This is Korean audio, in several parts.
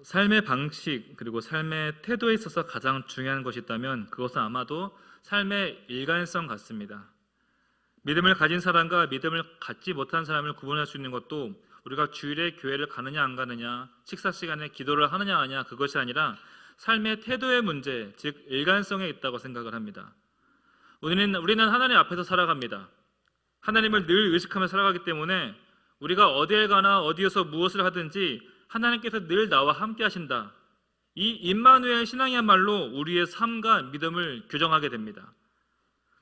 삶의 방식 그리고 삶의 태도에 있어서 가장 중요한 것이 있다면 그것은 아마도 삶의 일관성 같습니다. 믿음을 가진 사람과 믿음을 갖지 못한 사람을 구분할 수 있는 것도 우리가 주일에 교회를 가느냐 안 가느냐, 식사 시간에 기도를 하느냐 안 하느냐 그것이 아니라 삶의 태도의 문제, 즉 일관성에 있다고 생각을 합니다. 우리는 하나님 앞에서 살아갑니다. 하나님을 늘 의식하며 살아가기 때문에 우리가 어디에 가나 어디에서 무엇을 하든지 하나님께서 늘 나와 함께 하신다. 이 임마누엘 신앙이야말로 우리의 삶과 믿음을 규정하게 됩니다.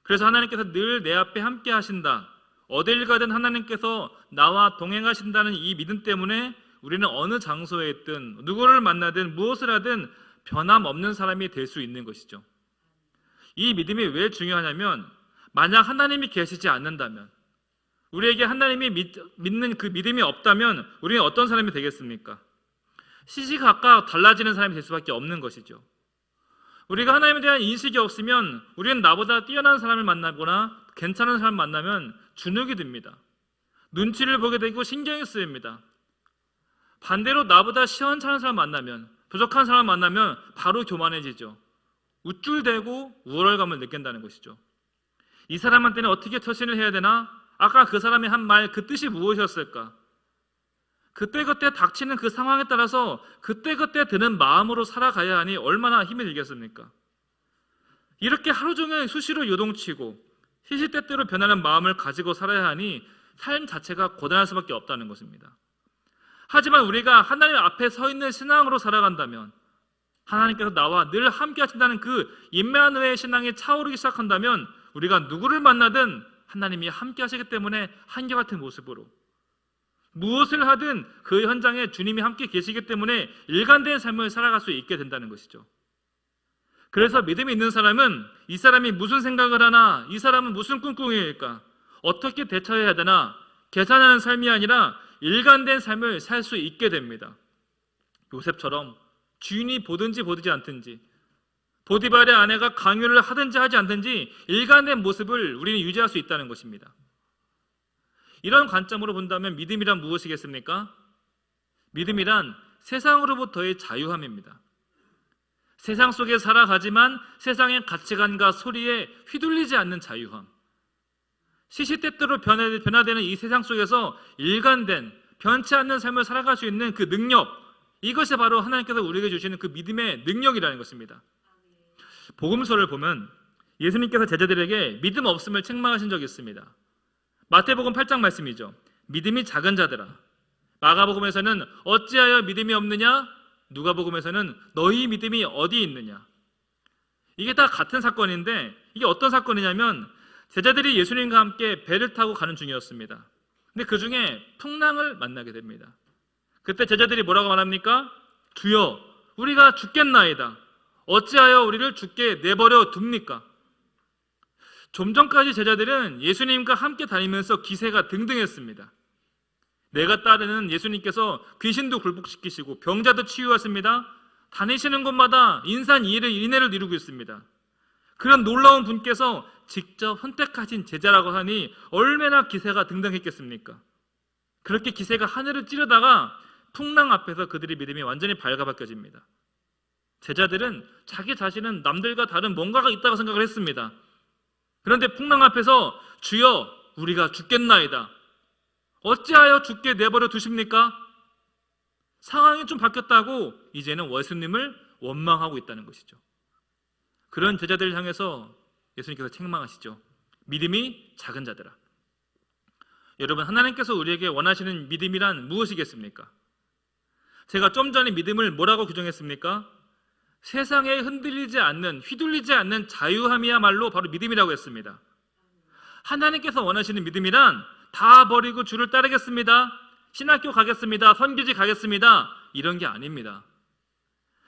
그래서 하나님께서 늘 내 앞에 함께 하신다. 어딜 가든 하나님께서 나와 동행하신다는 이 믿음 때문에 우리는 어느 장소에 있든 누구를 만나든 무엇을 하든 변함없는 사람이 될 수 있는 것이죠. 이 믿음이 왜 중요하냐면 만약 하나님이 계시지 않는다면, 우리에게 하나님이 믿는 그 믿음이 없다면 우리는 어떤 사람이 되겠습니까? 시시각각 달라지는 사람이 될 수밖에 없는 것이죠. 우리가 하나님에 대한 인식이 없으면 우리는 나보다 뛰어난 사람을 만나거나 괜찮은 사람을 만나면 주눅이 듭니다. 눈치를 보게 되고 신경이 쓰입니다. 반대로 나보다 시원찮은 사람 만나면, 부족한 사람 만나면 바로 교만해지죠. 우쭐대고 우월감을 느낀다는 것이죠. 이 사람한테는 어떻게 처신을 해야 되나? 아까 그 사람이 한 말 그 뜻이 무엇이었을까? 그때그때 닥치는 그 상황에 따라서 그때그때 드는 마음으로 살아가야 하니 얼마나 힘이 들겠습니까? 이렇게 하루 종일 수시로 요동치고 시시때때로 변하는 마음을 가지고 살아야 하니 삶 자체가 고단할 수밖에 없다는 것입니다. 하지만 우리가 하나님 앞에 서 있는 신앙으로 살아간다면, 하나님께서 나와 늘 함께 하신다는 그 임마누엘 신앙이 차오르기 시작한다면 우리가 누구를 만나든 하나님이 함께 하시기 때문에 한결같은 모습으로, 무엇을 하든 그 현장에 주님이 함께 계시기 때문에 일관된 삶을 살아갈 수 있게 된다는 것이죠. 그래서 믿음이 있는 사람은 이 사람이 무슨 생각을 하나, 이 사람은 무슨 꿍꿍이일까, 어떻게 대처해야 되나 계산하는 삶이 아니라 일관된 삶을 살 수 있게 됩니다. 요셉처럼 주인이 보든지 보지 않든지, 보디발의 아내가 강요를 하든지 하지 않든지 일관된 모습을 우리는 유지할 수 있다는 것입니다. 이런 관점으로 본다면 믿음이란 무엇이겠습니까? 믿음이란 세상으로부터의 자유함입니다. 세상 속에 살아가지만 세상의 가치관과 소리에 휘둘리지 않는 자유함. 시시때때로 변화되는 이 세상 속에서 일관된, 변치 않는 삶을 살아갈 수 있는 그 능력, 이것이 바로 하나님께서 우리에게 주시는 그 믿음의 능력이라는 것입니다. 복음서를 보면 예수님께서 제자들에게 믿음 없음을 책망하신 적이 있습니다. 마태복음 8장 말씀이죠. 믿음이 작은 자들아. 마가복음에서는 어찌하여 믿음이 없느냐? 누가복음에서는 너희 믿음이 어디 있느냐? 이게 다 같은 사건인데, 이게 어떤 사건이냐면 제자들이 예수님과 함께 배를 타고 가는 중이었습니다. 근데 그 중에 풍랑을 만나게 됩니다. 그때 제자들이 뭐라고 말합니까? 주여, 우리가 죽겠나이다. 어찌하여 우리를 죽게 내버려 둡니까? 좀 전까지 제자들은 예수님과 함께 다니면서 기세가 등등했습니다. 내가 따르는 예수님께서 귀신도 굴복시키시고 병자도 치유하십니다. 다니시는 곳마다 인내를 이루고 있습니다. 그런 놀라운 분께서 직접 선택하신 제자라고 하니 얼마나 기세가 등등했겠습니까? 그렇게 기세가 하늘을 찌르다가 풍랑 앞에서 그들의 믿음이 완전히 발가벗겨집니다. 제자들은 자기 자신은 남들과 다른 뭔가가 있다고 생각을 했습니다. 그런데 풍랑 앞에서 주여, 우리가 죽겠나이다. 어찌하여 죽게 내버려 두십니까? 상황이 좀 바뀌었다고 이제는 예수님을 원망하고 있다는 것이죠. 그런 제자들을 향해서 예수님께서 책망하시죠. 믿음이 작은 자들아. 여러분, 하나님께서 우리에게 원하시는 믿음이란 무엇이겠습니까? 제가 좀 전에 믿음을 뭐라고 규정했습니까? 세상에 흔들리지 않는, 휘둘리지 않는 자유함이야말로 바로 믿음이라고 했습니다. 하나님께서 원하시는 믿음이란 다 버리고 주를 따르겠습니다, 신학교 가겠습니다, 선교지 가겠습니다, 이런 게 아닙니다.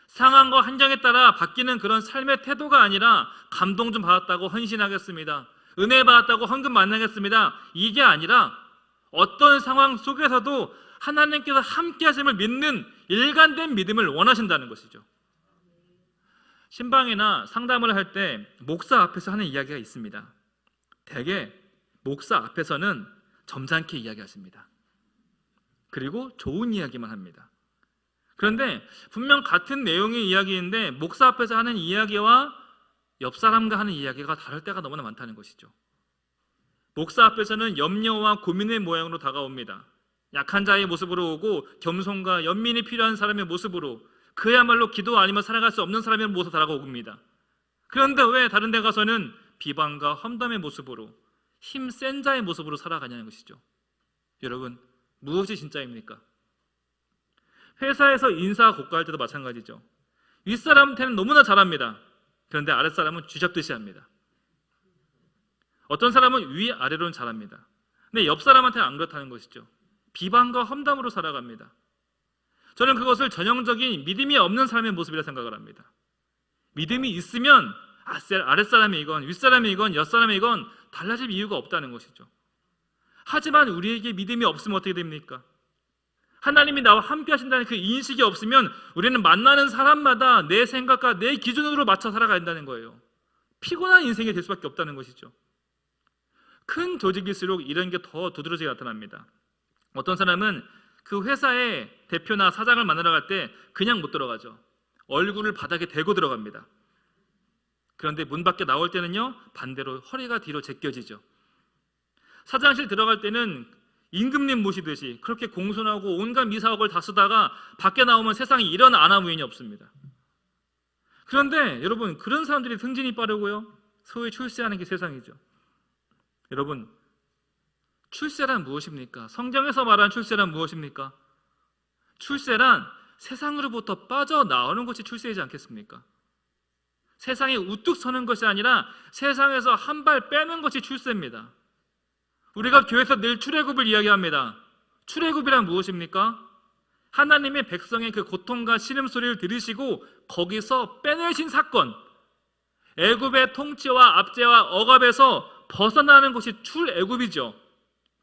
상황과 환경에 따라 바뀌는 그런 삶의 태도가 아니라 감동 좀 받았다고 헌신하겠습니다, 은혜 받았다고 헌금 만나겠습니다, 이게 아니라 어떤 상황 속에서도 하나님께서 함께 하심을 믿는 일관된 믿음을 원하신다는 것이죠. 신방이나 상담을 할 때 목사 앞에서 하는 이야기가 있습니다. 대개 목사 앞에서는 점잖게 이야기하십니다. 그리고 좋은 이야기만 합니다. 그런데 분명 같은 내용의 이야기인데 목사 앞에서 하는 이야기와 옆 사람과 하는 이야기가 다를 때가 너무나 많다는 것이죠. 목사 앞에서는 염려와 고민의 모양으로 다가옵니다. 약한 자의 모습으로 오고 겸손과 연민이 필요한 사람의 모습으로, 그야말로 기도 아니면 살아갈 수 없는 사람의 모습으로 다가옵니다. 그런데 왜 다른 데 가서는 비방과 험담의 모습으로, 힘센 자의 모습으로 살아가냐는 것이죠. 여러분, 무엇이 진짜입니까? 회사에서 인사 고과할 때도 마찬가지죠. 윗사람한테는 너무나 잘합니다. 그런데 아랫사람은 쥐잡듯이 합니다. 어떤 사람은 위아래로는 잘합니다. 근데 옆 사람한테는 안 그렇다는 것이죠. 비방과 험담으로 살아갑니다. 저는 그것을 전형적인 믿음이 없는 사람의 모습이라 생각을 합니다. 믿음이 있으면 아랫사람이건 윗사람이건 옆사람이건 달라질 이유가 없다는 것이죠. 하지만 우리에게 믿음이 없으면 어떻게 됩니까? 하나님이 나와 함께 하신다는 그 인식이 없으면 우리는 만나는 사람마다 내 생각과 내 기준으로 맞춰 살아가야 한다는 거예요. 피곤한 인생이 될 수밖에 없다는 것이죠. 큰 조직일수록 이런 게 더 두드러지게 나타납니다. 어떤 사람은 그 회사의 대표나 사장을 만나러 갈 때 그냥 못 들어가죠. 얼굴을 바닥에 대고 들어갑니다. 그런데 문 밖에 나올 때는요, 반대로 허리가 뒤로 제껴지죠. 사장실 들어갈 때는 임금님 모시듯이 그렇게 공손하고 온갖 미사옥을 다 쓰다가 밖에 나오면 세상에 이런 아나무인이 없습니다. 그런데 여러분, 그런 사람들이 승진이 빠르고요, 소위 출세하는 게 세상이죠. 여러분, 출세란 무엇입니까? 성경에서 말하는 출세란 무엇입니까? 출세란 세상으로부터 빠져나오는 것이 출세이지 않겠습니까? 세상에 우뚝 서는 것이 아니라 세상에서 한 발 빼는 것이 출세입니다. 우리가 교회에서 늘 출애굽을 이야기합니다. 출애굽이란 무엇입니까? 하나님의 백성의 그 고통과 신음소리를 들으시고 거기서 빼내신 사건, 애굽의 통치와 압제와 억압에서 벗어나는 것이 출애굽이죠.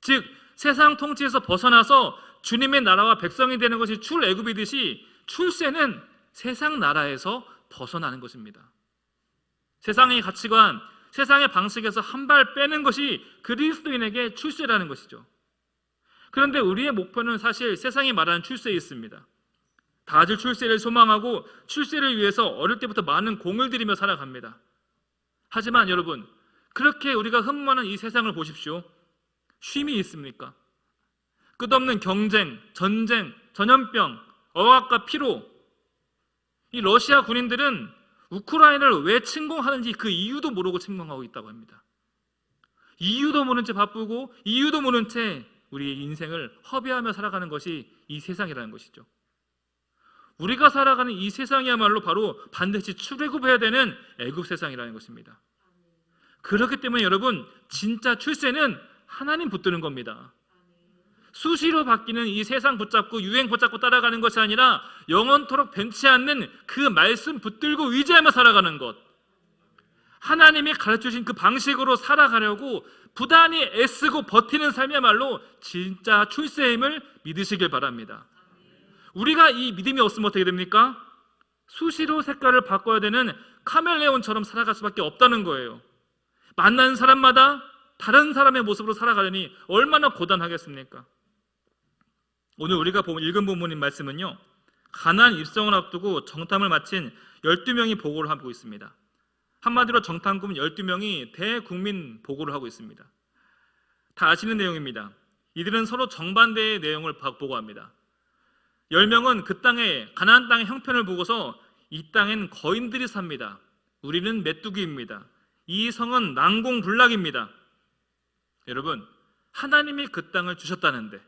즉 세상 통치에서 벗어나서 주님의 나라와 백성이 되는 것이 출애굽이듯이 출세는 세상 나라에서 벗어나는 것입니다. 세상의 가치관, 세상의 방식에서 한 발 빼는 것이 그리스도인에게 출세라는 것이죠. 그런데 우리의 목표는 사실 세상이 말하는 출세에 있습니다. 다들 출세를 소망하고 출세를 위해서 어릴 때부터 많은 공을 들이며 살아갑니다. 하지만 여러분, 그렇게 우리가 흠모하는 이 세상을 보십시오. 쉼이 있습니까? 끝없는 경쟁, 전쟁, 전염병, 억압과 피로. 이 러시아 군인들은 우크라이나를 왜 침공하는지 그 이유도 모르고 침공하고 있다고 합니다. 이유도 모른 채 바쁘고 이유도 모른 채 우리의 인생을 허비하며 살아가는 것이 이 세상이라는 것이죠. 우리가 살아가는 이 세상이야말로 바로 반드시 출애굽해야 되는 애굽 세상이라는 것입니다. 그렇기 때문에 여러분, 진짜 출세는 하나님 붙드는 겁니다. 수시로 바뀌는 이 세상 붙잡고 유행 붙잡고 따라가는 것이 아니라 영원토록 변치 않는 그 말씀 붙들고 의지하며 살아가는 것, 하나님이 가르쳐주신 그 방식으로 살아가려고 부단히 애쓰고 버티는 삶이야말로 진짜 출세임을 믿으시길 바랍니다. 우리가 이 믿음이 없으면 어떻게 됩니까? 수시로 색깔을 바꿔야 되는 카멜레온처럼 살아갈 수밖에 없다는 거예요. 만나는 사람마다 다른 사람의 모습으로 살아가려니 얼마나 고단하겠습니까? 오늘 우리가 읽은 본문인 말씀은요, 가나안 입성을 앞두고 정탐을 마친 12명이 보고를 하고 있습니다. 한마디로 정탐꾼 12명이 대국민 보고를 하고 있습니다. 다 아시는 내용입니다. 이들은 서로 정반대의 내용을 보고합니다. 10명은 그 땅에, 가나안 땅의 형편을 보고서 이 땅엔 거인들이 삽니다. 우리는 메뚜기입니다. 이 성은 난공불락입니다. 여러분, 하나님이 그 땅을 주셨다는데,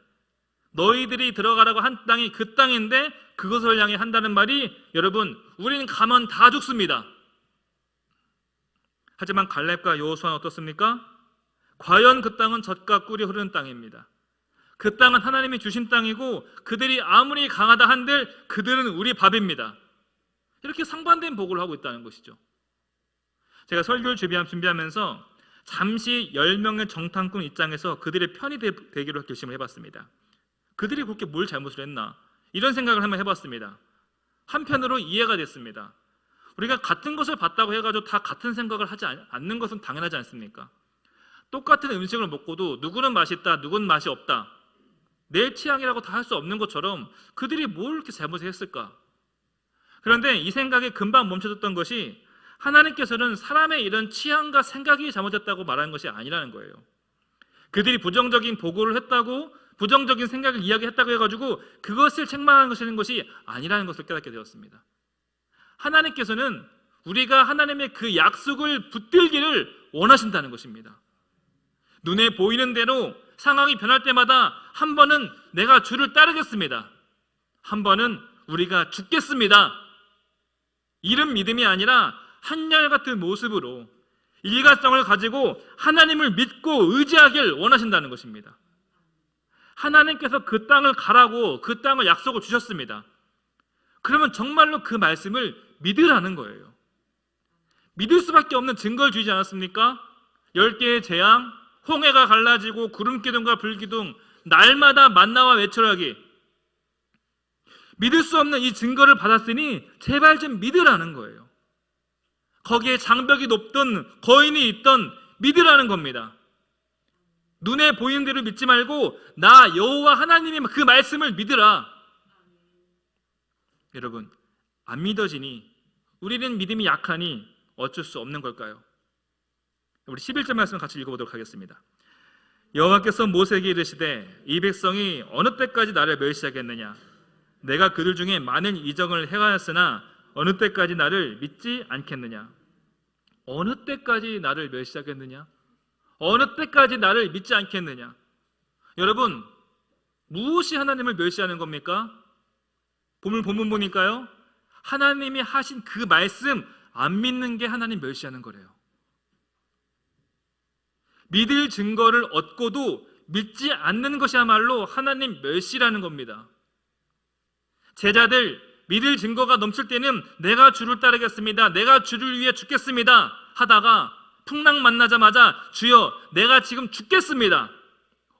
너희들이 들어가라고 한 땅이 그 땅인데 그것을 향해 한다는 말이, 여러분, 우리는 가면 다 죽습니다. 하지만 갈렙과 여호수아는 어떻습니까? 과연 그 땅은 젖과 꿀이 흐르는 땅입니다. 그 땅은 하나님이 주신 땅이고 그들이 아무리 강하다 한들 그들은 우리 밥입니다. 이렇게 상반된 보고를 하고 있다는 것이죠. 제가 설교를 준비하면서 잠시 10명의 정탐꾼 입장에서 그들의 편이 되기로 결심을 해봤습니다. 그들이 그렇게 뭘 잘못을 했나, 이런 생각을 한번 해봤습니다. 한편으로 이해가 됐습니다. 우리가 같은 것을 봤다고 해가지고 다 같은 생각을 하지 않는 것은 당연하지 않습니까? 똑같은 음식을 먹고도 누구는 맛있다, 누구는 맛이 없다, 내 취향이라고 다 할 수 없는 것처럼 그들이 뭘 이렇게 잘못을 했을까? 그런데 이 생각에 금방 멈춰졌던 것이 하나님께서는 사람의 이런 취향과 생각이 잘못됐다고 말하는 것이 아니라는 거예요. 그들이 부정적인 보고를 했다고, 부정적인 생각을 이야기했다고 해가지고 그것을 책망하는 것이 아니라는 것을 깨닫게 되었습니다. 하나님께서는 우리가 하나님의 그 약속을 붙들기를 원하신다는 것입니다. 눈에 보이는 대로 상황이 변할 때마다 한 번은 내가 주를 따르겠습니다, 한 번은 우리가 죽겠습니다, 이런 믿음이 아니라 한결같은 모습으로 일관성을 가지고 하나님을 믿고 의지하길 원하신다는 것입니다. 하나님께서 그 땅을 가라고 그 땅을 약속을 주셨습니다. 그러면 정말로 그 말씀을 믿으라는 거예요. 믿을 수밖에 없는 증거를 주지 않았습니까? 10개의 재앙, 홍해가 갈라지고 구름기둥과 불기둥, 날마다 만나와 외출하기. 믿을 수 없는 이 증거를 받았으니 제발 좀 믿으라는 거예요. 거기에 장벽이 높든 거인이 있든 믿으라는 겁니다. 눈에 보이는 대로 믿지 말고 나 여호와 하나님의 그 말씀을 믿으라. 여러분, 안 믿어지니, 우리는 믿음이 약하니 어쩔 수 없는 걸까요? 우리 11절 말씀 같이 읽어보도록 하겠습니다. 여호와께서 모세에게 이르시되 이 백성이 어느 때까지 나를 멸시하겠느냐? 내가 그들 중에 많은 이적을 행하였으나 어느 때까지 나를 믿지 않겠느냐? 어느 때까지 나를 멸시하겠느냐? 어느 때까지 나를 믿지 않겠느냐? 여러분, 무엇이 하나님을 멸시하는 겁니까? 본문 보니까요, 하나님이 하신 그 말씀 안 믿는 게 하나님 멸시하는 거래요. 믿을 증거를 얻고도 믿지 않는 것이야말로 하나님 멸시라는 겁니다. 제자들, 믿을 증거가 넘칠 때는 내가 주를 따르겠습니다, 내가 주를 위해 죽겠습니다 하다가 풍랑 만나자마자 주여 내가 지금 죽겠습니다,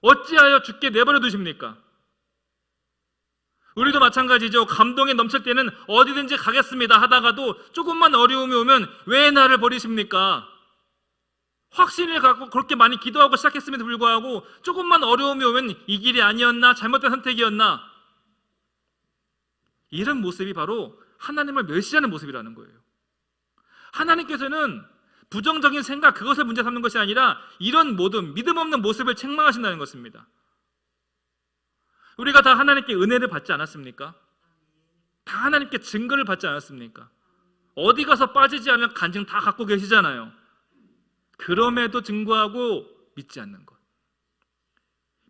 어찌하여 죽게 내버려 두십니까? 우리도 마찬가지죠. 감동에 넘칠 때는 어디든지 가겠습니다 하다가도 조금만 어려움이 오면 왜 나를 버리십니까? 확신을 갖고 그렇게 많이 기도하고 시작했음에도 불구하고 조금만 어려움이 오면 이 길이 아니었나? 잘못된 선택이었나? 이런 모습이 바로 하나님을 멸시하는 모습이라는 거예요. 하나님께서는 부정적인 생각, 그것을 문제 삼는 것이 아니라 이런 모든 믿음 없는 모습을 책망하신다는 것입니다. 우리가 다 하나님께 은혜를 받지 않았습니까? 다 하나님께 증거를 받지 않았습니까? 어디 가서 빠지지 않을 간증 다 갖고 계시잖아요. 그럼에도 증거하고 믿지 않는 것,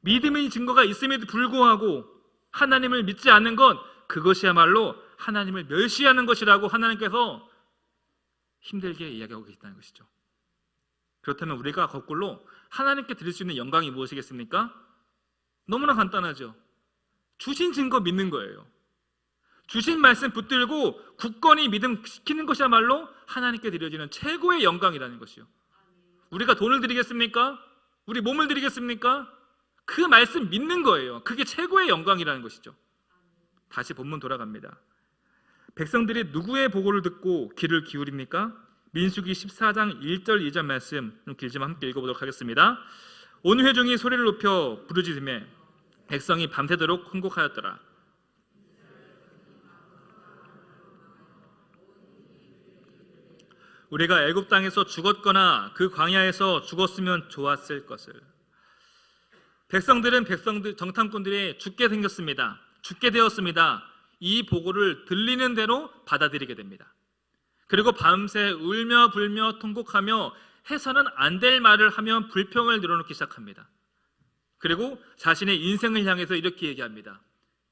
믿음의 증거가 있음에도 불구하고 하나님을 믿지 않는 것, 그것이야말로 하나님을 멸시하는 것이라고 하나님께서 힘들게 이야기하고 계시다는 것이죠. 그렇다면 우리가 거꾸로 하나님께 드릴 수 있는 영광이 무엇이겠습니까? 너무나 간단하죠. 주신 증거 믿는 거예요. 주신 말씀 붙들고 굳건히 믿음 지키는 것이야말로 하나님께 드려지는 최고의 영광이라는 것이요. 우리가 돈을 드리겠습니까? 우리 몸을 드리겠습니까? 그 말씀 믿는 거예요. 그게 최고의 영광이라는 것이죠. 다시 본문 돌아갑니다. 백성들이 누구의 보고를 듣고 귀를 기울입니까? 민수기 14장 1절 2절 말씀, 좀 길지만 함께 읽어보도록 하겠습니다. 온 회중이 소리를 높여 부르짖으며 백성이 밤새도록 흥곡하였더라. 우리가 애굽 땅에서 죽었거나 그 광야에서 죽었으면 좋았을 것을. 백성들 정탐꾼들이 죽게 생겼습니다. 죽게 되었습니다. 이 보고를 들리는 대로 받아들이게 됩니다. 그리고 밤새 울며 불며 통곡하며 해서는 안 될 말을 하며 불평을 늘어놓기 시작합니다. 그리고 자신의 인생을 향해서 이렇게 얘기합니다.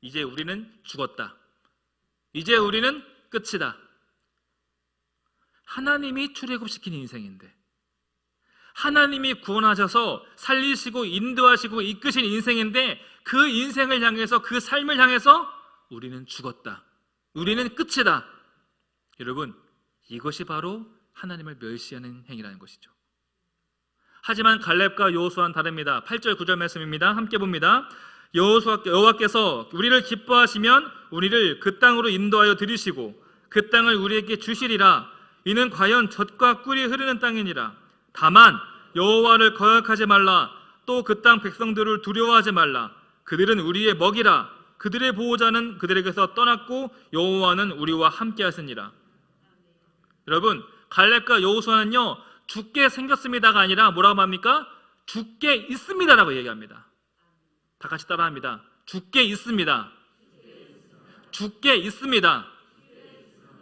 이제 우리는 죽었다. 이제 우리는 끝이다. 하나님이 출애굽시킨 인생인데, 하나님이 구원하셔서 살리시고 인도하시고 이끄신 인생인데, 그 인생을 향해서, 그 삶을 향해서 우리는 죽었다, 우리는 끝이다. 여러분, 이것이 바로 하나님을 멸시하는 행위라는 것이죠. 하지만 갈렙과 여호수아는 다릅니다. 8절 9절 말씀입니다. 함께 봅니다. 여호와께서 우리를 기뻐하시면 우리를 그 땅으로 인도하여 들이시고 그 땅을 우리에게 주시리라. 이는 과연 젖과 꿀이 흐르는 땅이니라. 다만 여호와를 거역하지 말라. 또 그 땅 백성들을 두려워하지 말라. 그들은 우리의 먹이라. 그들의 보호자는 그들에게서 떠났고 여호와는 우리와 함께 하시니라. 여러분, 갈렙과 여호수아는요 죽게 생겼습니다가 아니라 뭐라고 말합니까? 죽게 있습니다라고 얘기합니다. 다 같이 따라합니다. 죽게 있습니다. 죽게 있습니다.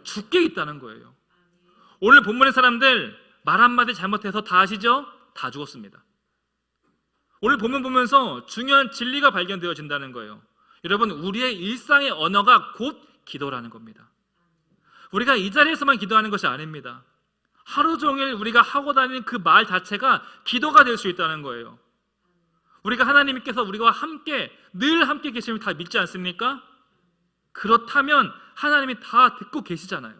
죽게 있다는 거예요. 오늘 본문의 사람들 말 한마디 잘못해서 다 아시죠? 다 죽었습니다. 오늘 본문 보면서 중요한 진리가 발견되어진다는 거예요. 여러분, 우리의 일상의 언어가 곧 기도라는 겁니다. 우리가 이 자리에서만 기도하는 것이 아닙니다. 하루 종일 우리가 하고 다니는 그 말 자체가 기도가 될 수 있다는 거예요. 우리가 하나님께서 우리와 함께 늘 함께 계심을 다 믿지 않습니까? 그렇다면 하나님이 다 듣고 계시잖아요.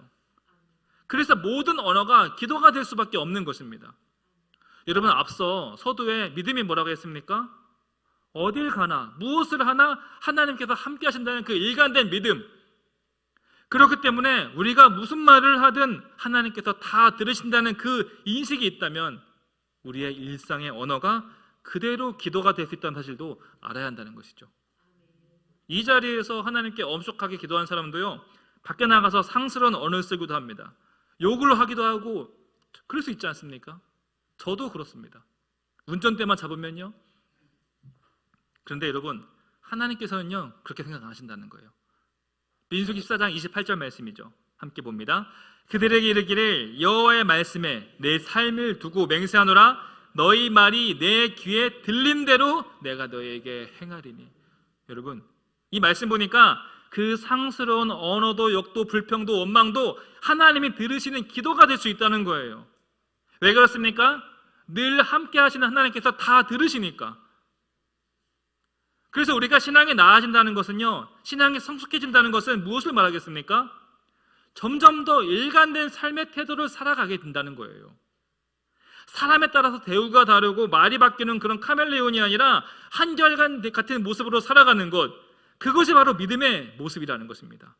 그래서 모든 언어가 기도가 될 수밖에 없는 것입니다. 여러분, 앞서 서두에 믿음이 뭐라고 했습니까? 어딜 가나 무엇을 하나 하나님께서 함께 하신다는 그 일관된 믿음. 그렇기 때문에 우리가 무슨 말을 하든 하나님께서 다 들으신다는 그 인식이 있다면 우리의 일상의 언어가 그대로 기도가 될 수 있다는 사실도 알아야 한다는 것이죠. 이 자리에서 하나님께 엄숙하게 기도한 사람도요 밖에 나가서 상스러운 언어를 쓰기도 합니다. 욕을 하기도 하고 그럴 수 있지 않습니까? 저도 그렇습니다. 운전대만 잡으면요. 그런데 여러분, 하나님께서는요 그렇게 생각 안 하신다는 거예요. 민수기 14장 28절 말씀이죠. 함께 봅니다. 그들에게 이르기를 여호와의 말씀에 내 삶을 두고 맹세하노라. 너희 말이 내 귀에 들린 대로 내가 너희에게 행하리니. 여러분, 이 말씀 보니까 그 상스러운 언어도 욕도 불평도 원망도 하나님이 들으시는 기도가 될 수 있다는 거예요. 왜 그렇습니까? 늘 함께 하시는 하나님께서 다 들으시니까. 그래서 우리가 신앙이 나아진다는 것은요, 신앙이 성숙해진다는 것은 무엇을 말하겠습니까? 점점 더 일관된 삶의 태도를 살아가게 된다는 거예요. 사람에 따라서 대우가 다르고 말이 바뀌는 그런 카멜레온이 아니라 한결간 같은 모습으로 살아가는 것, 그것이 바로 믿음의 모습이라는 것입니다.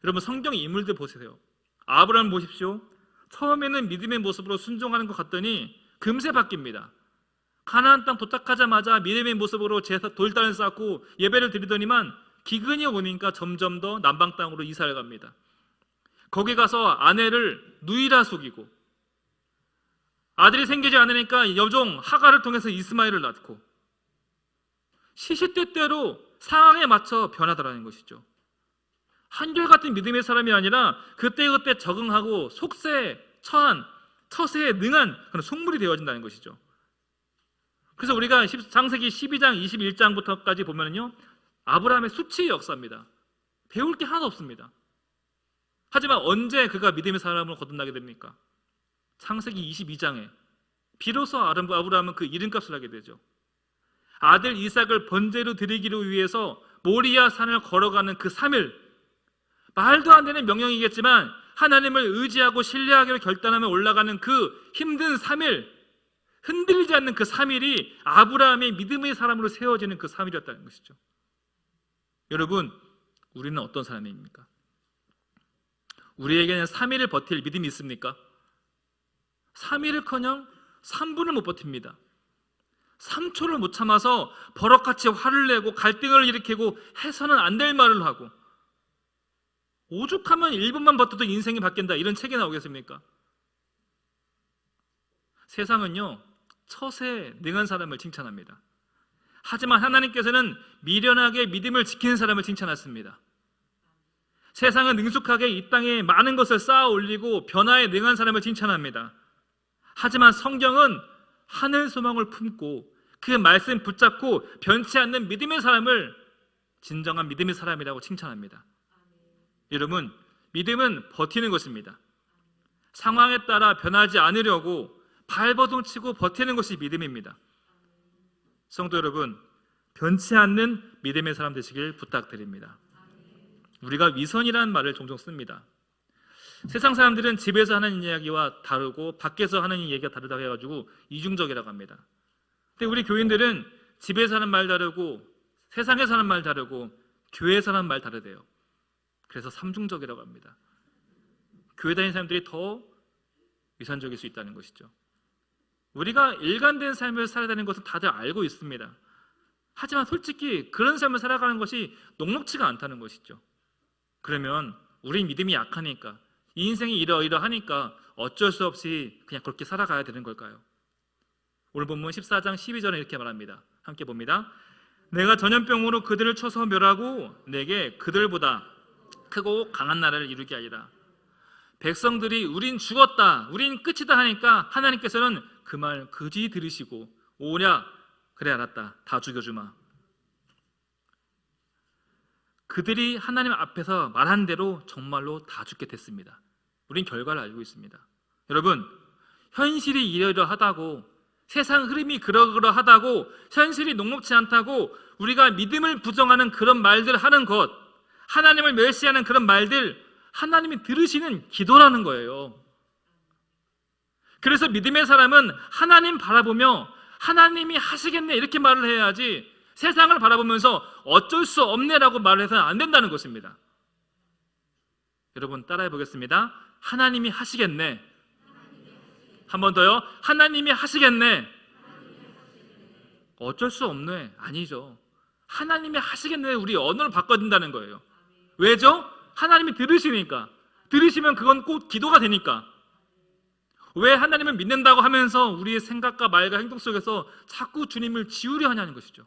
여러분, 성경 인물들 보세요. 아브라함 보십시오. 처음에는 믿음의 모습으로 순종하는 것 같더니 금세 바뀝니다. 가나안 땅 도착하자마자 믿음의 모습으로 돌단을 쌓고 예배를 드리더니만 기근이 오니까 점점 더 남방 땅으로 이사를 갑니다. 거기 가서 아내를 누이라 속이고 아들이 생기지 않으니까 여종 하가를 통해서 이스마엘을 낳고 시시때때로 상황에 맞춰 변하더라는 것이죠. 한결같은 믿음의 사람이 아니라 그때그때 적응하고 속세에 처한 처세에 능한 그런 속물이 되어진다는 것이죠. 그래서 우리가 창세기 12장 21장부터까지 보면요, 아브라함의 수치의 역사입니다. 배울 게 하나도 없습니다. 하지만 언제 그가 믿음의 사람으로 거듭나게 됩니까? 창세기 22장에 비로소 아브라함은 그 이름값을 하게 되죠. 아들 이삭을 번제로 드리기를 위해서 모리아 산을 걸어가는 그 3일, 말도 안 되는 명령이겠지만 하나님을 의지하고 신뢰하기로 결단하며 올라가는 그 힘든 3일, 흔들리지 않는 그 3일이 아브라함의 믿음의 사람으로 세워지는 그 3일이었다는 것이죠. 여러분, 우리는 어떤 사람입니까? 우리에게는 3일을 버틸 믿음이 있습니까? 3일을커녕 3분을 못 버팁니다. 3초를 못 참아서 버럭같이 화를 내고 갈등을 일으키고 해서는 안 될 말을 하고, 오죽하면 1분만 버텨도 인생이 바뀐다, 이런 책이 나오겠습니까? 세상은요, 처세에 능한 사람을 칭찬합니다. 하지만 하나님께서는 미련하게 믿음을 지키는 사람을 칭찬하십니다. 세상은 능숙하게 이 땅에 많은 것을 쌓아 올리고 변화에 능한 사람을 칭찬합니다. 하지만 성경은 하늘 소망을 품고 그 말씀 붙잡고 변치 않는 믿음의 사람을 진정한 믿음의 사람이라고 칭찬합니다. 여러분, 믿음은 버티는 것입니다. 상황에 따라 변하지 않으려고 발버둥치고 버티는 것이 믿음입니다. 성도 여러분, 변치 않는 믿음의 사람 되시길 부탁드립니다. 우리가 위선이라는 말을 종종 씁니다. 세상 사람들은 집에서 하는 이야기와 다르고 밖에서 하는 얘기가 다르다고 해가지고 이중적이라고 합니다. 근데 우리 교인들은 집에서 하는 말 다르고 세상에서 하는 말 다르고 교회에서 하는 말 다르대요. 그래서 삼중적이라고 합니다. 교회 다니는 사람들이 더 위선적일 수 있다는 것이죠. 우리가 일관된 삶을 살아야 되는 것은 다들 알고 있습니다. 하지만 솔직히 그런 삶을 살아가는 것이 녹록지가 않다는 것이죠. 그러면 우리 믿음이 약하니까, 이 인생이 이러이러하니까 어쩔 수 없이 그냥 그렇게 살아가야 되는 걸까요? 오늘 본문 14장 12절에 이렇게 말합니다. 함께 봅니다. 내가 전염병으로 그들을 쳐서 멸하고 내게 그들보다 크고 강한 나라를 이루게 하리라. 백성들이 우린 죽었다, 우린 끝이다 하니까 하나님께서는 그 말 그지 들으시고 오냐, 그래 알았다, 다 죽여주마. 그들이 하나님 앞에서 말한 대로 정말로 다 죽게 됐습니다. 우린 결과를 알고 있습니다. 여러분, 현실이 이러이러하다고, 세상 흐름이 그러그러하다고, 현실이 녹록지 않다고 우리가 믿음을 부정하는 그런 말들 하는 것, 하나님을 멸시하는 그런 말들, 하나님이 들으시는 기도라는 거예요. 그래서 믿음의 사람은 하나님 바라보며 하나님이 하시겠네 이렇게 말을 해야지, 세상을 바라보면서 어쩔 수 없네라고 말을 해서는 안 된다는 것입니다. 여러분 따라해 보겠습니다. 하나님이 하시겠네. 한 번 더요. 하나님이 하시겠네. 어쩔 수 없네. 아니죠. 하나님이 하시겠네. 우리 언어를 바꿔준다는 거예요. 왜죠? 하나님이 들으시니까. 들으시면 그건 꼭 기도가 되니까. 왜 하나님을 믿는다고 하면서 우리의 생각과 말과 행동 속에서 자꾸 주님을 지우려 하냐는 것이죠.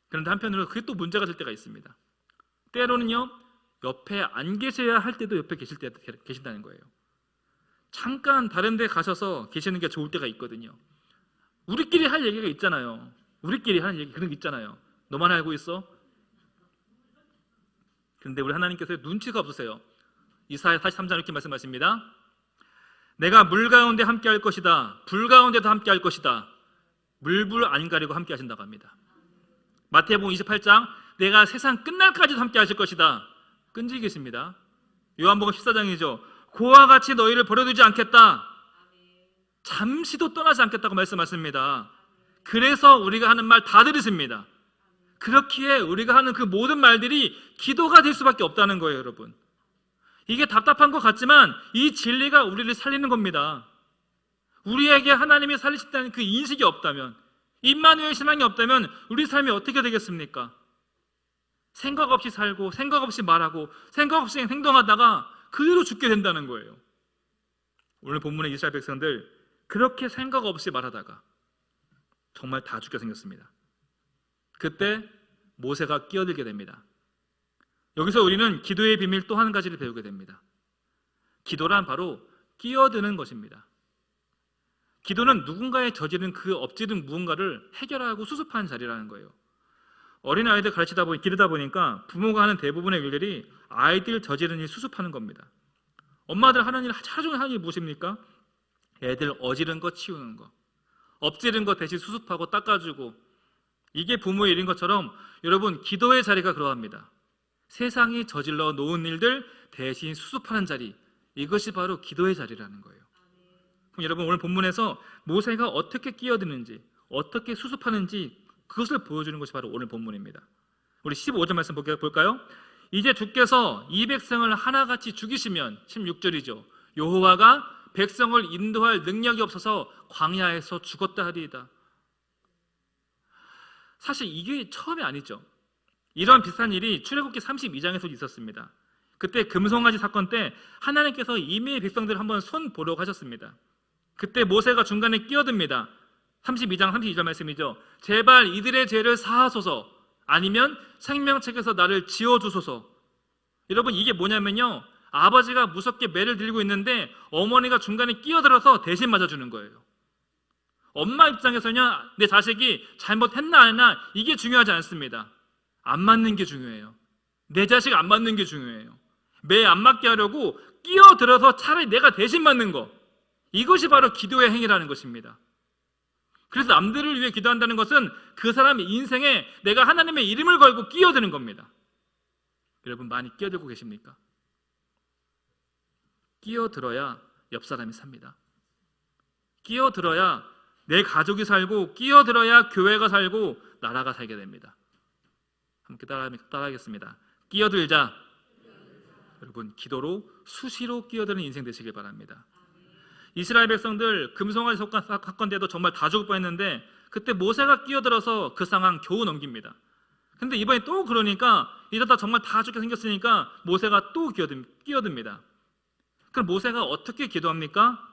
그런데 한편으로 그게 또 문제가 될 때가 있습니다. 때로는요, 옆에 안 계셔야 할 때도 옆에 계신다는 거예요. 잠깐 다른 데 가셔서 계시는 게 좋을 때가 있거든요. 우리끼리 할 얘기가 있잖아요. 우리끼리 하는 얘기 그런 게 있잖아요. 너만 알고 있어? 그런데 우리 하나님께서 눈치가 없으세요. 이사야 43장 이렇게 말씀하십니다. 내가 물 가운데 함께 할 것이다. 불 가운데도 함께 할 것이다. 물불 안 가리고 함께 하신다고 합니다. 마태복음 28장 내가 세상 끝날까지도 함께 하실 것이다. 끈질기 계십니다. 요한복음 14장이죠. 고와 같이 너희를 버려두지 않겠다. 잠시도 떠나지 않겠다고 말씀하십니다. 그래서 우리가 하는 말 다 들으십니다. 그렇기에 우리가 하는 그 모든 말들이 기도가 될 수밖에 없다는 거예요, 여러분. 이게 답답한 것 같지만 이 진리가 우리를 살리는 겁니다. 우리에게 하나님이 살리신다는 그 인식이 없다면, 임마누엘 신앙이 없다면 우리 삶이 어떻게 되겠습니까? 생각 없이 살고 생각 없이 말하고 생각 없이 행동하다가 그대로 죽게 된다는 거예요. 오늘 본문의 이스라엘 백성들 그렇게 생각 없이 말하다가 정말 다 죽게 생겼습니다. 그때 모세가 끼어들게 됩니다. 여기서 우리는 기도의 비밀 또 한 가지를 배우게 됩니다. 기도란 바로 끼어드는 것입니다. 기도는 누군가의 저지른 그 엎지른 무언가를 해결하고 수습하는 자리라는 거예요. 어린아이들 기르다 보니까 부모가 하는 대부분의 일들이 아이들 저지른 일 수습하는 겁니다. 엄마들 하는 일, 하루 종일 하는 일이 무엇입니까? 애들 어지른 거 치우는 거, 엎지른 거 대신 수습하고 닦아주고, 이게 부모의 일인 것처럼 여러분 기도의 자리가 그러합니다. 세상이 저질러 놓은 일들 대신 수습하는 자리, 이것이 바로 기도의 자리라는 거예요. 그럼 여러분 오늘 본문에서 모세가 어떻게 끼어드는지, 어떻게 수습하는지 그것을 보여주는 것이 바로 오늘 본문입니다. 우리 15절 말씀 볼까요? 이제 주께서 이 백성을 하나같이 죽이시면, 16절이죠. 여호와가 백성을 인도할 능력이 없어서 광야에서 죽었다 하리이다. 사실 이게 처음이 아니죠. 이런 비슷한 일이 출애굽기 32장에서 있었습니다. 그때 금송아지 사건 때 하나님께서 이미 백성들을 한번 손 보려고 하셨습니다. 그때 모세가 중간에 끼어듭니다. 32장 32절 말씀이죠. 제발 이들의 죄를 사하소서, 아니면 생명책에서 나를 지워주소서. 여러분 이게 뭐냐면요, 아버지가 무섭게 매를 들고 있는데 어머니가 중간에 끼어들어서 대신 맞아주는 거예요. 엄마 입장에서는 내 자식이 잘못했나 안 했나 이게 중요하지 않습니다. 안 맞는 게 중요해요. 내 자식 안 맞는 게 중요해요. 매 안 맞게 하려고 끼어들어서 차라리 내가 대신 맞는 거, 이것이 바로 기도의 행위라는 것입니다. 그래서 남들을 위해 기도한다는 것은 그 사람의 인생에 내가 하나님의 이름을 걸고 끼어드는 겁니다. 여러분 많이 끼어들고 계십니까? 끼어들어야 옆 사람이 삽니다. 끼어들어야 내 가족이 살고, 끼어들어야 교회가 살고 나라가 살게 됩니다. 함께 따라하겠습니다. 끼어들자. 여러분 기도로 수시로 끼어드는 인생 되시길 바랍니다. 이스라엘 백성들 금송아지 사건 때도 정말 다 죽을 뻔했는데 그때 모세가 끼어들어서 그 상황 겨우 넘깁니다. 근데 이번에 또 그러니까 이러다 정말 다 죽게 생겼으니까 모세가 또 끼어듭니다. 그럼 모세가 어떻게 기도합니까?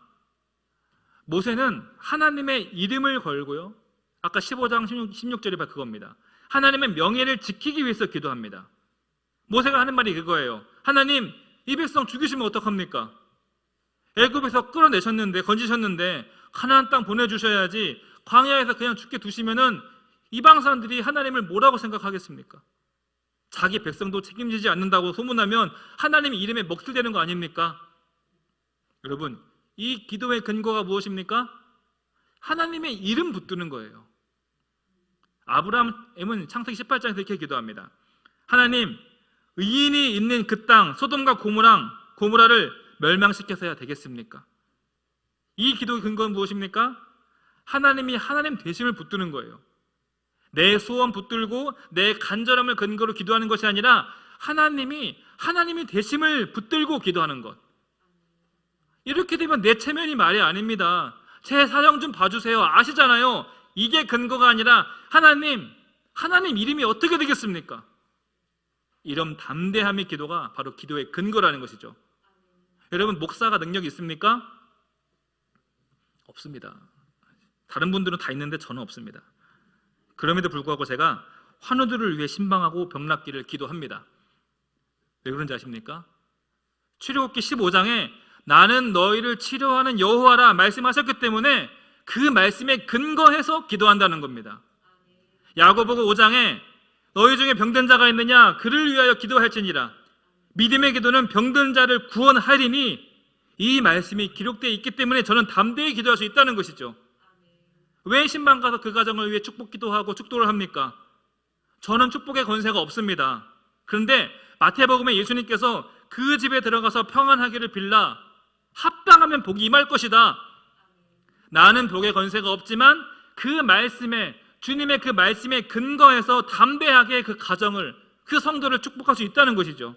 모세는 하나님의 이름을 걸고요, 아까 15장 16절이 바로 그겁니다. 하나님의 명예를 지키기 위해서 기도합니다. 모세가 하는 말이 그거예요. 하나님, 이 백성 죽이시면 어떡합니까? 애굽에서 끌어내셨는데, 건지셨는데 가나안 땅 보내주셔야지 광야에서 그냥 죽게 두시면은 이방 사람들이 하나님을 뭐라고 생각하겠습니까? 자기 백성도 책임지지 않는다고 소문나면 하나님 이름에 먹칠되는 거 아닙니까? 여러분, 이 기도의 근거가 무엇입니까? 하나님의 이름 붙드는 거예요. 아브라함은 창세기 18장에서 이렇게 기도합니다. 하나님, 의인이 있는 그 땅 소돔과 고모라를 멸망시켜서야 되겠습니까? 이 기도의 근거는 무엇입니까? 하나님이 하나님 되심을 붙드는 거예요. 내 소원 붙들고 내 간절함을 근거로 기도하는 것이 아니라 하나님이 되심을 붙들고 기도하는 것. 이렇게 되면 내 체면이 말이 아닙니다. 제 사정 좀 봐주세요. 아시잖아요. 이게 근거가 아니라 하나님 이름이 어떻게 되겠습니까? 이런 담대함의 기도가 바로 기도의 근거라는 것이죠. 여러분, 목사가 능력이 있습니까? 없습니다. 다른 분들은 다 있는데 저는 없습니다. 그럼에도 불구하고 제가 환우들을 위해 신방하고 병 낫기를 기도합니다. 왜 그런지 아십니까? 출애굽기 15장에 나는 너희를 치료하는 여호와라 말씀하셨기 때문에 그 말씀에 근거해서 기도한다는 겁니다. 야고보서 5장에 너희 중에 병든 자가 있느냐 그를 위하여 기도할지니라. 믿음의 기도는 병든 자를 구원하리니 이 말씀이 기록되어 있기 때문에 저는 담대히 기도할 수 있다는 것이죠. 왜 신방 가서 그 가정을 위해 축복 기도하고 축도를 합니까? 저는 축복의 권세가 없습니다. 그런데 마태복음에 예수님께서 그 집에 들어가서 평안하기를 빌라 합당하면 복이 임할 것이다. 나는 복의 권세가 없지만 그 말씀에, 주님의 그 말씀에 근거해서 담대하게 그 가정을, 그 성도를 축복할 수 있다는 것이죠.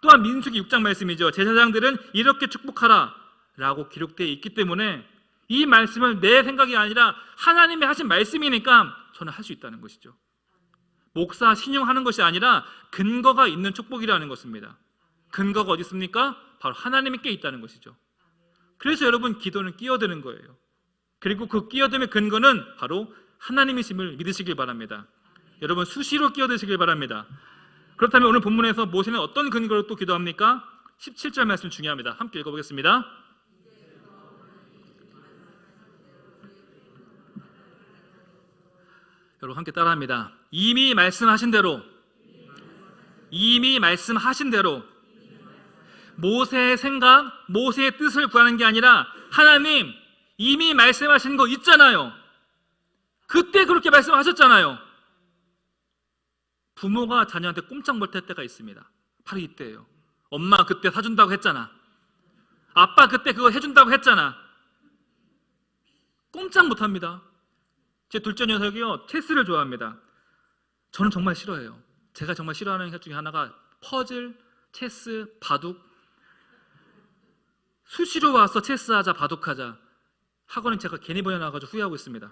또한 민수기 6장 말씀이죠. 제사장들은 이렇게 축복하라 라고 기록되어 있기 때문에 이 말씀을 내 생각이 아니라 하나님이 하신 말씀이니까 저는 할 수 있다는 것이죠. 목사 신용하는 것이 아니라 근거가 있는 축복이라는 것입니다. 근거가 어디 있습니까? 바로 하나님께 있다는 것이죠. 그래서 여러분, 기도는 끼어드는 거예요. 그리고 그 끼어듦의 근거는 바로 하나님이심을 믿으시길 바랍니다. 여러분, 수시로 끼어드시길 바랍니다. 그렇다면 오늘 본문에서 모세는 어떤 근거로 또 기도합니까? 17절 말씀 중요합니다. 함께 읽어보겠습니다. 여러분 함께 따라합니다. 이미 말씀하신 대로 모세의 생각, 모세의 뜻을 구하는 게 아니라 하나님 이미 말씀하신 거 있잖아요. 그때 그렇게 말씀하셨잖아요. 부모가 자녀한테 꼼짝 못할 때가 있습니다. 바로 이때예요. 엄마 그때 사준다고 했잖아. 아빠 그때 그거 해준다고 했잖아. 꼼짝 못합니다. 제 둘째 녀석이요, 체스를 좋아합니다. 저는 정말 싫어해요. 제가 정말 싫어하는 것 중에 하나가 퍼즐, 체스, 바둑. 수시로 와서 체스하자, 바둑하자. 학원에 제가 괜히 보내놔가지고 후회하고 있습니다.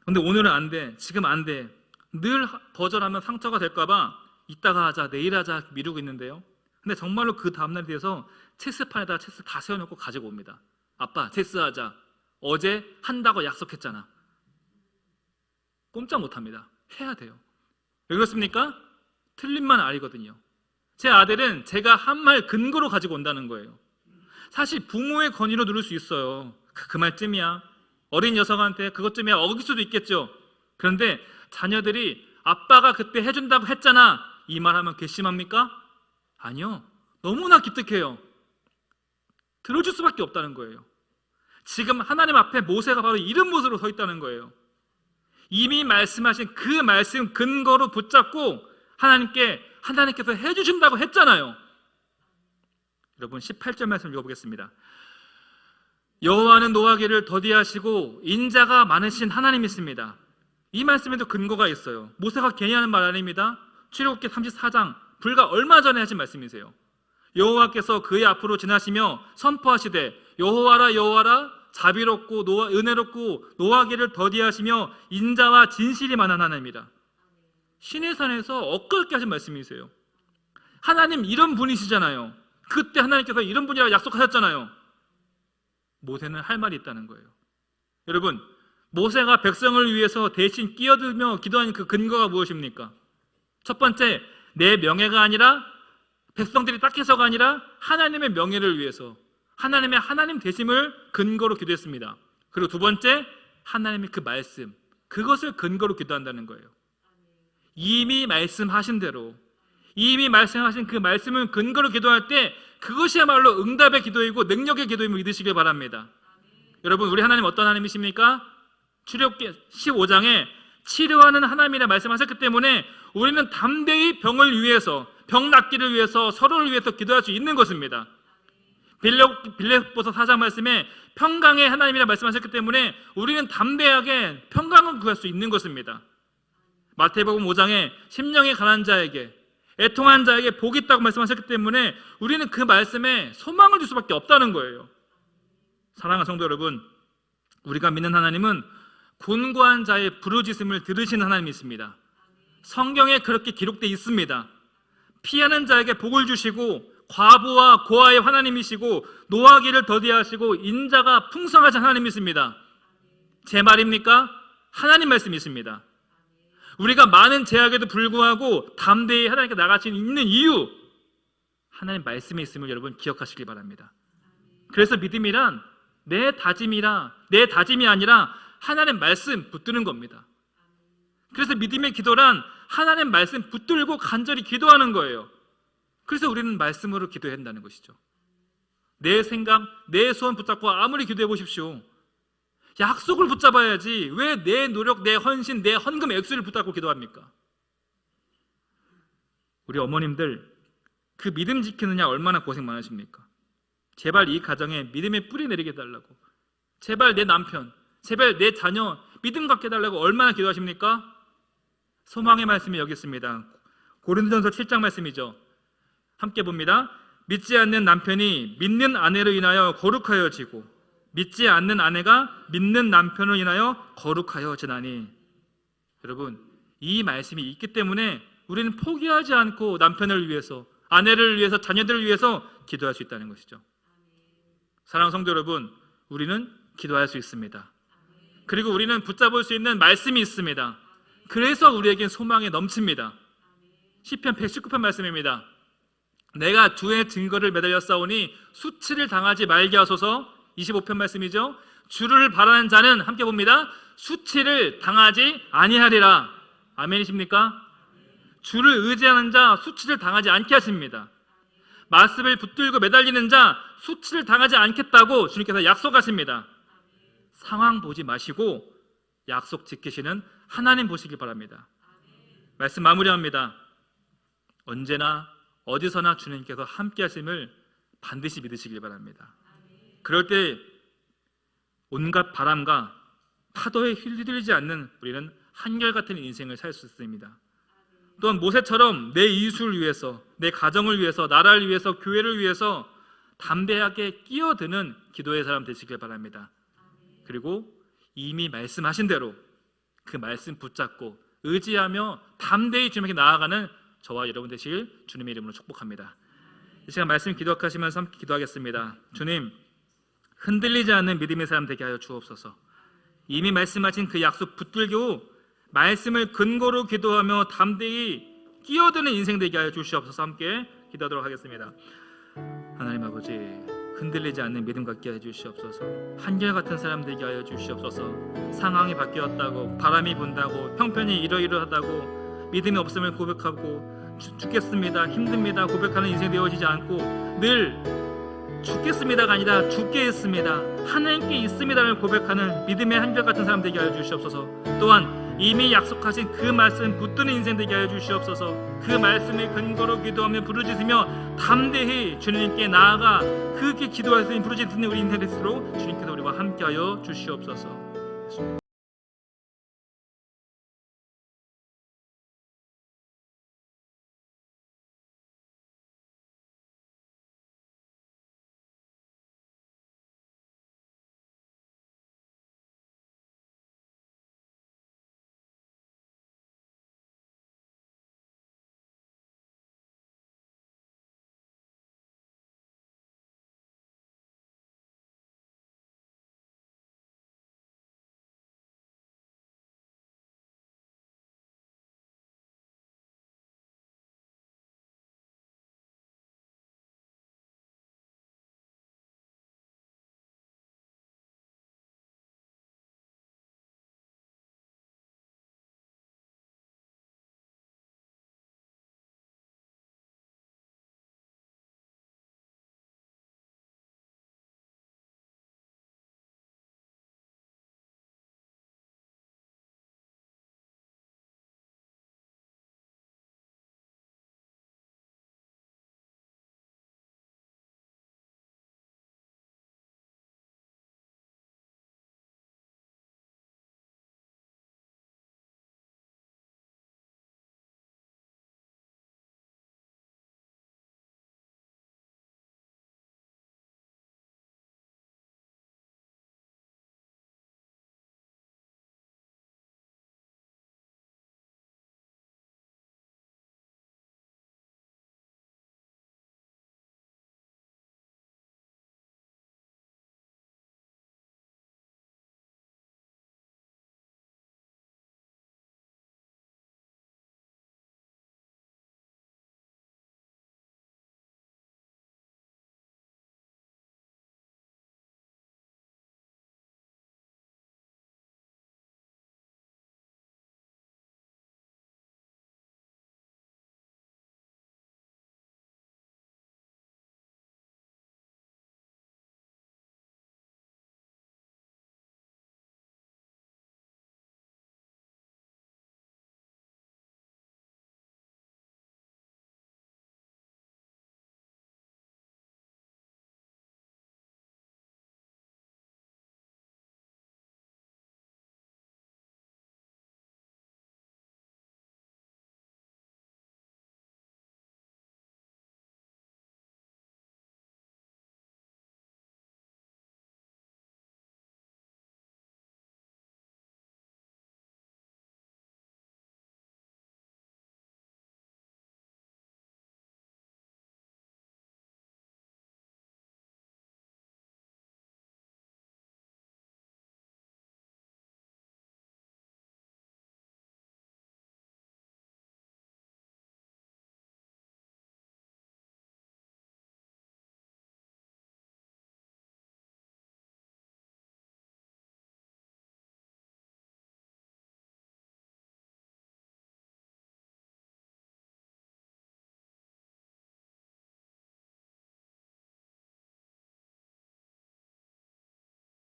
근데 오늘은 안 돼. 지금 안 돼. 늘 거절하면 상처가 될까봐 이따가 하자, 내일 하자 미루고 있는데요. 근데 정말로 그 다음날이 돼서 체스판에다가 체스 다 세워놓고 가지고 옵니다. 아빠 체스하자. 어제 한다고 약속했잖아. 꼼짝 못합니다. 해야 돼요. 왜 그렇습니까? 틀린 말 아니거든요. 제 아들은 제가 한 말 근거로 가지고 온다는 거예요. 사실 부모의 권위로 누를 수 있어요. 그 말쯤이야. 어린 녀석한테 그것쯤이야 어길 수도 있겠죠. 그런데 자녀들이 아빠가 그때 해준다고 했잖아 이 말하면 괘씸합니까? 아니요. 너무나 기특해요. 들어줄 수밖에 없다는 거예요. 지금 하나님 앞에 모세가 바로 이런 모습으로 서 있다는 거예요. 이미 말씀하신 그 말씀 근거로 붙잡고 하나님께서 해주신다고 했잖아요. 여러분 18절 말씀 읽어보겠습니다. 여호와는 노하기를 더디하시고 인자가 많으신 하나님이십니다. 이 말씀에도 근거가 있어요. 모세가 괜히 하는 말 아닙니다. 출애굽기 34장 불과 얼마 전에 하신 말씀이세요. 여호와께서 그의 앞으로 지나시며 선포하시되 여호와라 여호와라 자비롭고 은혜롭고 노하기를 더디하시며 인자와 진실이 많은 하나님이라. 신의 산에서 엇갈게 하신 말씀이세요. 하나님 이런 분이시잖아요. 그때 하나님께서 이런 분이라고 약속하셨잖아요. 모세는 할 말이 있다는 거예요. 여러분, 모세가 백성을 위해서 대신 끼어들며 기도하는 그 근거가 무엇입니까? 첫 번째, 내 명예가 아니라 백성들이 딱해서가 아니라 하나님의 명예를 위해서 하나님의 하나님 되심을 근거로 기도했습니다. 그리고 두 번째, 하나님의 그 말씀, 그것을 근거로 기도한다는 거예요. 이미 말씀하신 대로, 이미 말씀하신 그 말씀을 근거로 기도할 때 그것이야말로 응답의 기도이고 능력의 기도임을 믿으시길 바랍니다. 여러분, 우리 하나님 어떤 하나님이십니까? 출애굽기 15장에 치료하는 하나님이라 말씀하셨기 때문에 우리는 담대히 병을 위해서, 병 낫기를 위해서, 서로를 위해서 기도할 수 있는 것입니다. 빌립보서 4장 말씀에 평강의 하나님이라 말씀하셨기 때문에 우리는 담대하게 평강을 구할 수 있는 것입니다. 마태복음 5장에 심령이 가난한 자에게, 애통한 자에게 복이 있다고 말씀하셨기 때문에 우리는 그 말씀에 소망을 줄 수밖에 없다는 거예요. 사랑하는 성도 여러분, 우리가 믿는 하나님은 곤고한 자의 부르짖음을 들으시는 하나님이십니다. 성경에 그렇게 기록되어 있습니다. 피하는 자에게 복을 주시고 과부와 고아의 하나님이시고 노하기를 더디하시고 인자가 풍성하신 하나님이십니다. 제 말입니까? 하나님 말씀이십니다. 우리가 많은 제약에도 불구하고 담대히 하나님께 나갈 수 있는 이유, 하나님 말씀에 있음을 여러분 기억하시길 바랍니다. 그래서 믿음이란 내 다짐이 아니라 하나님 말씀 붙드는 겁니다. 그래서 믿음의 기도란 하나님 말씀 붙들고 간절히 기도하는 거예요. 그래서 우리는 말씀으로 기도해야 한다는 것이죠. 내 생각, 내 소원 붙잡고 아무리 기도해 보십시오. 약속을 붙잡아야지 왜 내 노력, 내 헌신, 내 헌금 액수를 붙잡고 기도합니까? 우리 어머님들 그 믿음 지키느냐 얼마나 고생 많으십니까? 제발 이 가정에 믿음의 뿌리 내리게 해달라고, 제발 내 남편, 제발 내 자녀 믿음 갖게 해달라고 얼마나 기도하십니까? 소망의 말씀이 여기 있습니다. 고린도전서 7장 말씀이죠. 함께 봅니다. 믿지 않는 남편이 믿는 아내로 인하여 거룩하여지고 믿지 않는 아내가 믿는 남편으로 인하여 거룩하여지나니. 여러분, 이 말씀이 있기 때문에 우리는 포기하지 않고 남편을 위해서, 아내를 위해서, 자녀들을 위해서 기도할 수 있다는 것이죠. 사랑하는 성도 여러분, 우리는 기도할 수 있습니다. 그리고 우리는 붙잡을 수 있는 말씀이 있습니다. 그래서 우리에겐 소망이 넘칩니다. 시편 119편 말씀입니다. 내가 주의 증거를 매달려 싸우니 수치를 당하지 말게 하소서. 25편 말씀이죠. 주를 바라는 자는, 함께 봅니다, 수치를 당하지 아니하리라. 아멘이십니까? 주를 의지하는 자 수치를 당하지 않게 하십니다. 말씀을 붙들고 매달리는 자 수치를 당하지 않겠다고 주님께서 약속하십니다. 상황 보지 마시고 약속 지키시는 하나님 보시길 바랍니다. 말씀 마무리합니다. 언제나 어디서나 주님께서 함께 하심을 반드시 믿으시길 바랍니다. 그럴 때 온갖 바람과 파도에 휘둘리지 않는 우리는 한결같은 인생을 살 수 있습니다. 또한 모세처럼 내 이웃을 위해서, 내 가정을 위해서, 나라를 위해서, 교회를 위해서 담대하게 끼어드는 기도의 사람 되시길 바랍니다. 그리고 이미 말씀하신 대로 그 말씀 붙잡고 의지하며 담대히 주님에게 나아가는 저와 여러분 되시길 주님의 이름으로 축복합니다. 이 시간 말씀 기도하시면서 함께 기도하겠습니다. 주님, 흔들리지 않는 믿음의 사람 되게 하여 주옵소서. 이미 말씀하신 그 약속 붙들고 말씀을 근거로 기도하며 담대히 끼어드는 인생 되게 하여 주시옵소서. 함께 기도하도록 하겠습니다. 하나님 아버지, 흔들리지 않는 믿음 갖게 해 주시옵소서. 한결같은 사람 되게 하여 주시옵소서. 상황이 바뀌었다고, 바람이 분다고, 형편이 이러이러하다고 믿음이 없음을 고백하고 죽겠습니다, 힘듭니다 고백하는 인생이 되어지지 않고 늘 죽겠습니다가 아니라 죽게 있습니다, 하나님께 있습니다를 고백하는 믿음의 한결같은 사람 되게 하여 주시옵소서. 또한 이미 약속하신 그 말씀 붙드는 인생 되게 하여 주시옵소서. 그 말씀을 근거로 기도하며 부르짖으며 담대히 주님께 나아가 그렇게 기도할 수 있는 부르짖는 우리 인생 될수록 주님께서 우리와 함께하여 주시옵소서.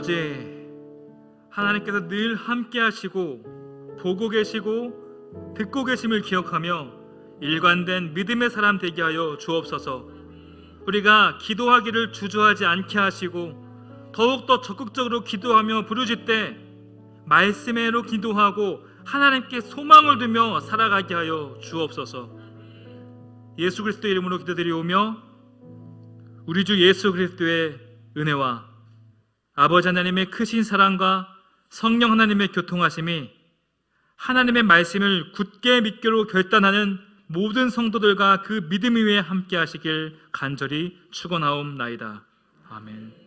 이제 하나님께서 늘 함께 하시고 보고 계시고 듣고 계심을 기억하며 일관된 믿음의 사람 되게 하여 주옵소서. 우리가 기도하기를 주저하지 않게 하시고 더욱더 적극적으로 기도하며 부르짖되 말씀으로 기도하고 하나님께 소망을 두며 살아가게 하여 주옵소서. 예수 그리스도의 이름으로 기도드리오며 우리 주 예수 그리스도의 은혜와 아버지 하나님의 크신 사랑과 성령 하나님의 교통하심이 하나님의 말씀을 굳게 믿기로 결단하는 모든 성도들과 그 믿음 위에 함께 하시길 간절히 축원하옵나이다. 아멘.